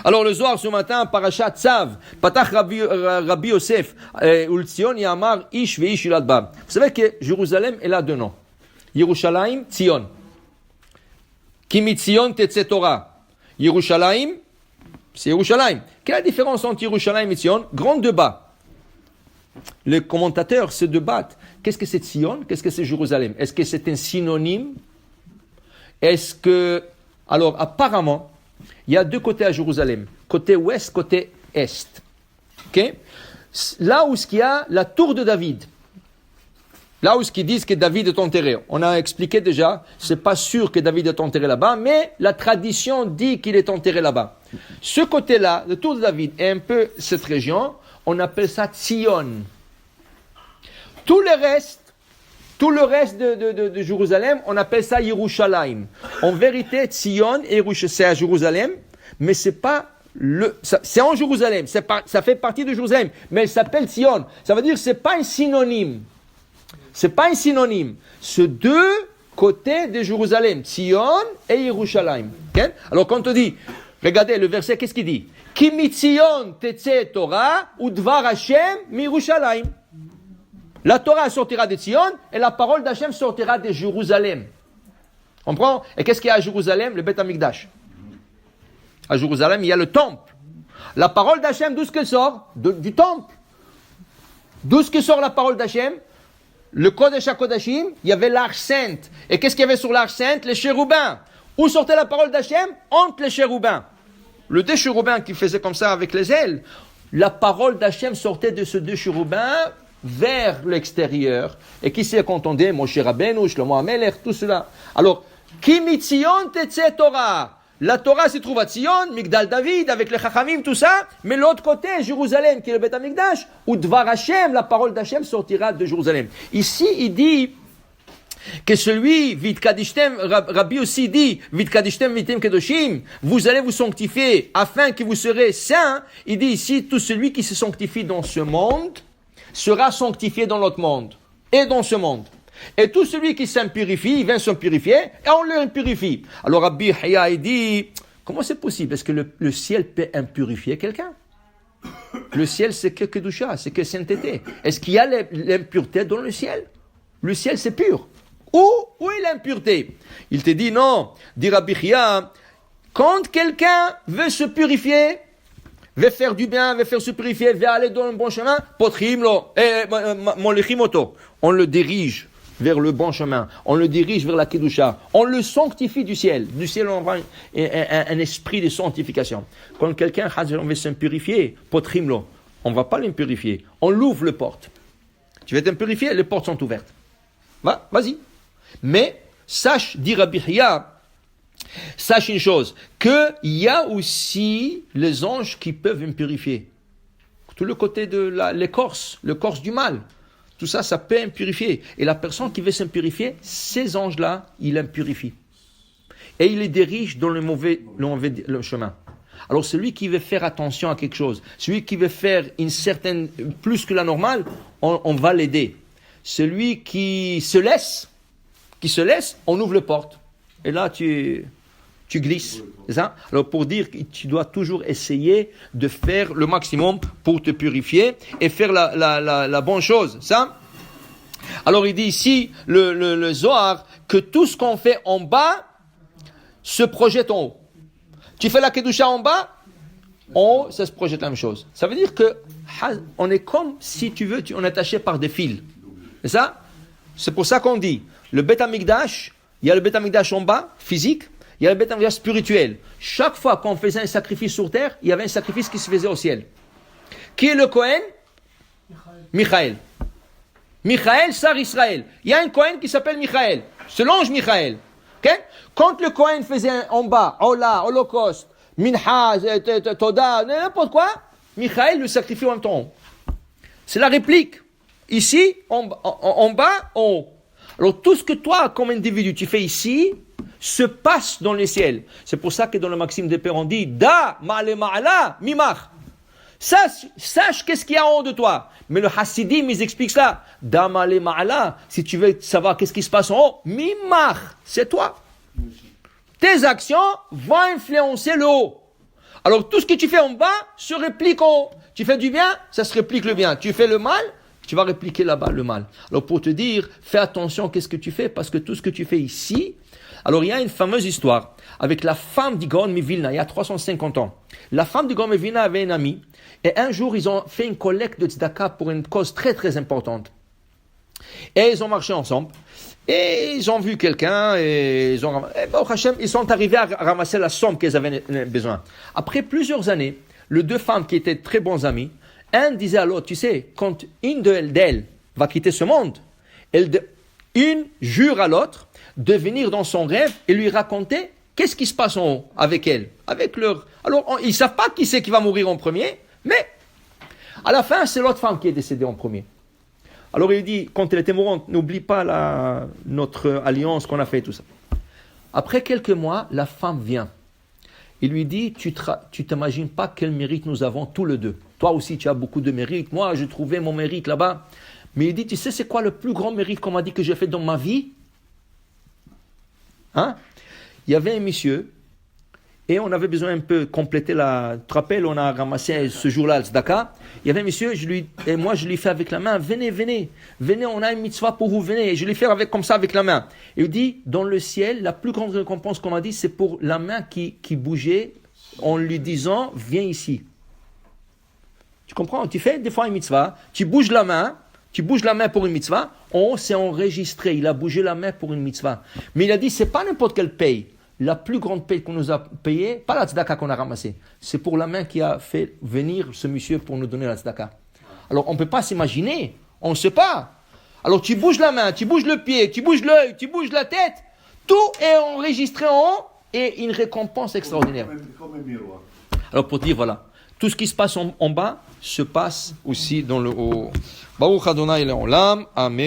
Alors le Zohar ce matin, Parashat Tzav, Patach Rabbi Yosef, Ulzion Yamar Ish Veish Iladba. Vous savez que Jérusalem, elle a deux noms. Yerushalayim, Tzion. Kimi Tzion Tetze Torah. Yerushalayim, c'est Yerushalayim. Quelle est la différence entre Yerushalayim et Tzion? Grand débat. Les commentateurs se débattent. Qu'est-ce que c'est Tzion? Qu'est-ce que c'est Jérusalem? Est-ce que c'est un synonyme? Est-ce que... Alors, apparemment, il y a deux côtés à Jérusalem. Côté ouest, côté est. Okay? Là où il y a la tour de David. Là où ils disent que David est enterré. On a expliqué déjà, c'est pas sûr que David est enterré là-bas, mais la tradition dit qu'il est enterré là-bas. Ce côté-là, la tour de David, et un peu cette région, on appelle ça Tzion. Tout le reste de Jérusalem, on appelle ça Yerushalayim. En vérité, Tzion, c'est à Jérusalem, mais c'est pas c'est en Jérusalem, ça fait partie de Jérusalem, mais elle s'appelle Tzion. Ça veut dire que c'est pas un synonyme. C'est pas un synonyme. C'est deux côtés de Jérusalem, Tzion et Yerushalayim. Okay? Alors quand on dit, regardez le verset, qu'est-ce qu'il dit? Ki mitzion tetze Torah udvar Hashem mi Yerushalayim. La Torah sortira de Tzion et la parole d'Hachem sortira de Jérusalem. On comprend? Et qu'est-ce qu'il y a à Jérusalem? Le Beth Amikdash. À Jérusalem, il y a le temple. La parole d'Hachem, d'où est-ce qu'elle sort? Du temple. D'où est-ce que sort la parole d'Hachem? Le Kodesh HaKodashim, il y avait l'arche sainte. Et qu'est-ce qu'il y avait sur l'arche sainte? Les chérubins. Où sortait la parole d'Hachem? Entre les chérubins. Le deux chérubins qui faisaient comme ça avec les ailes. La parole d'Hachem sortait de ces deux chérubins vers l'extérieur. Et qui s'y entendait? Moshe Rabbeinu, Shlomo HaMelech, tout cela. Alors, Ki mitzion tetze Torah. La Torah se trouve à Tzion, Migdal David, avec les Chachamim, tout ça. Mais l'autre côté, Jérusalem, qui est le Beth Amikdash, où Dvar Hashem, la parole d'Hachem sortira de Jérusalem. Ici, il dit que celui, Vitkadishtem, Rabbi aussi dit, Vitkadishtem Vitem Kedoshim, vous allez vous sanctifier afin que vous serez saints. Il dit ici, tout celui qui se sanctifie dans ce monde sera sanctifié dans l'autre monde et dans ce monde. Et tout celui qui s'impurifie, il vient se purifier et on le impurifie. Alors Rabbi Haya, il dit, comment c'est possible? Est-ce que le ciel peut impurifier quelqu'un? Le ciel, c'est que Kedusha, c'est que sainteté. Est-ce qu'il y a l'impureté dans le ciel? Le ciel, c'est pur. Où est l'impureté? Il te dit non. Dit Rabbi Haya, quand quelqu'un veut se purifier, veut faire du bien, veut faire se purifier, veut aller dans le bon chemin, potrimlo, molechimoto, on le dirige vers le bon chemin, on le dirige vers la Kedusha, on le sanctifie du ciel. Du ciel, on envoie un esprit de sanctification. Quand quelqu'un veut s'impurifier, potrimlo, on ne va pas l'impurifier, on l'ouvre les portes. Tu veux t'impurifier, les portes sont ouvertes. Vas-y. Mais, sache, dit Rabbi Haya, sache une chose, qu'il y a aussi les anges qui peuvent impurifier. Tout le côté de l'écorce, l'écorce du mal. Tout ça, ça peut impurifier. Et la personne qui veut s'impurifier, ces anges-là, ils l'impurifient. Et ils les dirigent dans le mauvais chemin. Alors, celui qui veut faire attention à quelque chose, celui qui veut faire une certaine, plus que la normale, on va l'aider. Celui qui se laisse, on ouvre les portes. Et là, tu glisses. C'est ça? Alors, pour dire que tu dois toujours essayer de faire le maximum pour te purifier et faire la bonne chose. Ça? Alors, il dit ici, le Zohar, que tout ce qu'on fait en bas se projette en haut. Tu fais la Kedusha en bas, en haut, ça se projette la même chose. Ça veut dire que on est comme, si tu veux, on est attaché par des fils. C'est ça? C'est pour ça qu'on dit, le Beth Amikdash, il y a le Beth Amikdash en bas, physique, il y a le Beth Amikdash spirituel. Chaque fois qu'on faisait un sacrifice sur terre, il y avait un sacrifice qui se faisait au ciel. Qui est le Kohen? Michael. Michael, Sar Israël. Il y a un Kohen qui s'appelle Michael. C'est l'ange Michael. Okay? Quand le Kohen faisait en bas, Ola, Holocauste, Minha, Toda, n'importe quoi, Michael le sacrifie en même temps. C'est la réplique. Ici, en bas, en haut. Alors tout ce que toi, comme individu, tu fais ici, se passe dans le ciel. C'est pour ça que dans le Maxime des Pères, on dit Da ma'ale ma'ala mimach. Sache qu'est-ce qu'il y a en haut de toi. Mais le Hasidim, ils expliquent ça. Da ma'ale ma'ala. Si tu veux savoir qu'est-ce qui se passe en haut, mimach, c'est toi. Tes actions vont influencer le haut. Alors tout ce que tu fais en bas se réplique en haut. Tu fais du bien, ça se réplique le bien. Tu fais le mal, tu vas répliquer là-bas le mal. Alors pour te dire, fais attention qu'est-ce que tu fais, parce que tout ce que tu fais ici... Alors il y a une fameuse histoire avec la femme du Gaon Mivilna, il y a 350 ans. La femme du Gaon Mivilna avait un ami, et un jour ils ont fait une collecte de tzedaka pour une cause très très importante. Et ils ont marché ensemble, et ils ont vu quelqu'un, et ils sont arrivés à ramasser la somme qu'ils avaient besoin. Après plusieurs années, les deux femmes qui étaient très bons amis, un disait à l'autre, tu sais, quand une d'elles va quitter ce monde, une jure à l'autre de venir dans son rêve et lui raconter qu'est-ce qui se passe en haut avec elle, avec leur... Alors, ils ne savent pas qui c'est qui va mourir en premier, mais à la fin, c'est l'autre femme qui est décédée en premier. Alors, il dit, quand elle était mourante, n'oublie pas notre alliance qu'on a fait, tout ça. Après quelques mois, la femme vient. Il lui dit, tu t'imagines pas quel mérite nous avons tous les deux. Toi aussi, tu as beaucoup de mérite. Moi, je trouvais mon mérite là-bas. Mais il dit, tu sais, c'est quoi le plus grand mérite qu'on m'a dit que j'ai fait dans ma vie? Hein? Il y avait un monsieur, et on avait besoin un peu compléter la... Tu te rappelles, on a ramassé ce jour-là le tzedaka. Il y avait un monsieur, et moi je lui fais avec la main, venez, on a une mitzvah pour vous, venez. Et je lui fais comme ça avec la main. Et il dit, dans le ciel, la plus grande récompense qu'on m'a dit, c'est pour la main qui bougeait en lui disant, viens ici. Tu comprends? Tu fais des fois une mitzvah, tu bouges la main pour une mitzvah, en haut c'est enregistré, il a bougé la main pour une mitzvah. Mais il a dit, c'est pas n'importe quelle paye. La plus grande paye qu'on nous a payée, pas la tzedaka qu'on a ramassée, c'est pour la main qui a fait venir ce monsieur pour nous donner la tzedaka. Alors on ne peut pas s'imaginer, on ne sait pas. Alors tu bouges la main, tu bouges le pied, tu bouges l'œil, tu bouges la tête, tout est enregistré en haut et une récompense extraordinaire. Comme un miroir. Alors pour dire, voilà, tout ce qui se passe en bas se passe aussi dans le haut. Baruch Adonai Le'olam, Amen.